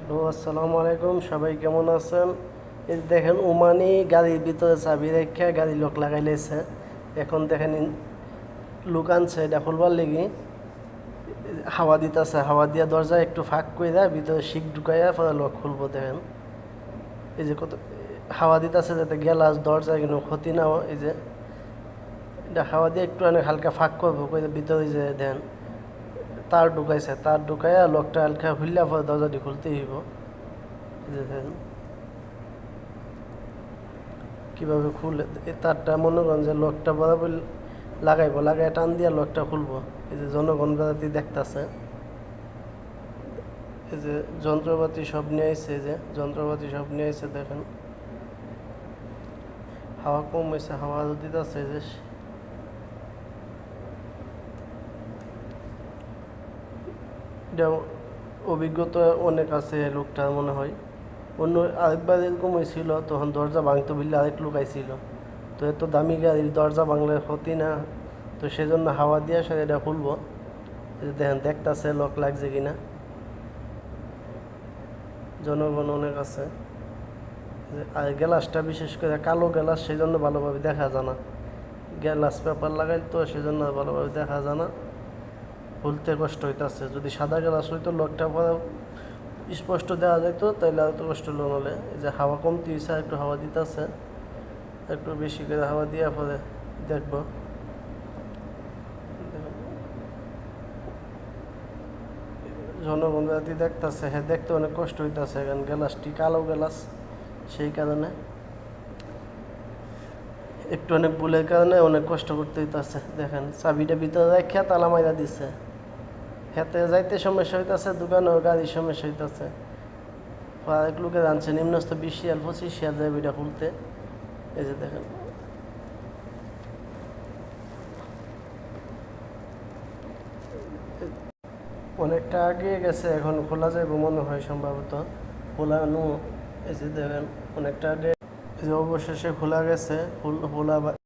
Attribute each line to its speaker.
Speaker 1: Hello, আসসালামু আলাইকুম। সবাই কেমন আছেন? এই দেখেন, ওমানি গাড়ির ভিতরে চাবি রেখে গাড়ি লক লাগাই লেছে। এখন দেখেন লুক আনছে এটা খুলবার লেগে হাওয়া দিতেছে। হাওয়া দিয়া দরজা একটু ফাঁক করে দেয়, ভিতরে শিক ঢুকাইয়া পরে লক খুলবো। দেখেন এই যে কত হাওয়া দিতেছে, যাতে গ্যালাস দরজা কিন্তু ক্ষতি না হয়। এই যে এটা হাওয়া দিয়ে একটু অনেক হালকা ফাঁক করবো, করে ভিতরে যে দেন তার ঢুকাইছে, তার ঢুকাইয়া লকটা হালকা খুললে পরে দরজাটি খুলতেই হইব। এই যে দেখেন কীভাবে খুলে। এই তারটা মনে করেন যে লকটা বরাবর লাগাইবো, লাগাই টান দিয়া লকটা খুলবো। এই যে জনগণ যাতে দেখতেছে, এই যে যন্ত্রপাতি সব নিয়ে আইছে, এই যে যন্ত্রপাতি সব নিয়ে আইছে। দেখেন হাওয়া কম হয়েছে, হাওয়া দিতেছে। এই যে এটা অভিজ্ঞতা অনেক আছে লোকটার মনে হয়। অন্য আরেকবার এরকম হয়েছিল, তখন দরজা ভাঙতো বললে আরেক লোক আইছিল। তো এত দামি গাড়ির দরজা ভাঙলে ক্ষতি না, তো সেজন্য হাওয়া দিয়ে আসলে এটা খুলবো। এই যে দেখেন দেখতেছে লক লাগছে কিনা। জনগণ অনেক আছে। আর গ্লাসটা বিশেষ করে কালো গ্লাস, সেই জন্য ভালোভাবে দেখা যায় না। গ্লাস পেপার লাগাই তো সেজন্য ভালোভাবে দেখা যায় না, খুলতে কষ্ট হইতেছে। যদি সাদা গ্লাস হইতো লকটা পরে স্পষ্ট দেওয়া যাইতো, তাইলে আর তো কষ্ট হলো। নাহলে এই যে হাওয়া কমতি হয়েছে, একটু হাওয়া দিতেছে, একটু বেশি করে হাওয়া দিয়ে পরে দেখবো। জনগণ জাতি দেখতেছে, হ্যাঁ দেখতে অনেক কষ্ট হইতেছে, কারণ গ্লাসটি কালো গ্লাস, সেই কারণে একটু অনেক ভুলের কারণে অনেক কষ্ট করতে হইতেছে। দেখেন চাবিটা ভিতরে রেখে তালা মাইরা দিচ্ছে। হেতে যাইতে সমস্যা হইতেছে, দোকানেও গাড়ির সমস্যা হইতেছে। আরেক লোকে জানছে নিম্নস্থ 20 শিয়াল 25 শিয়াল যাবে এটা খুলতে। এই যে দেখেন অনেকটা আগে গেছে, এখন খোলা যাবে মনে হয় সম্ভবত। খোলানো, এই যে দেখেন অনেকটা আগে, এই যে অবশেষে খোলা গেছে। খোলা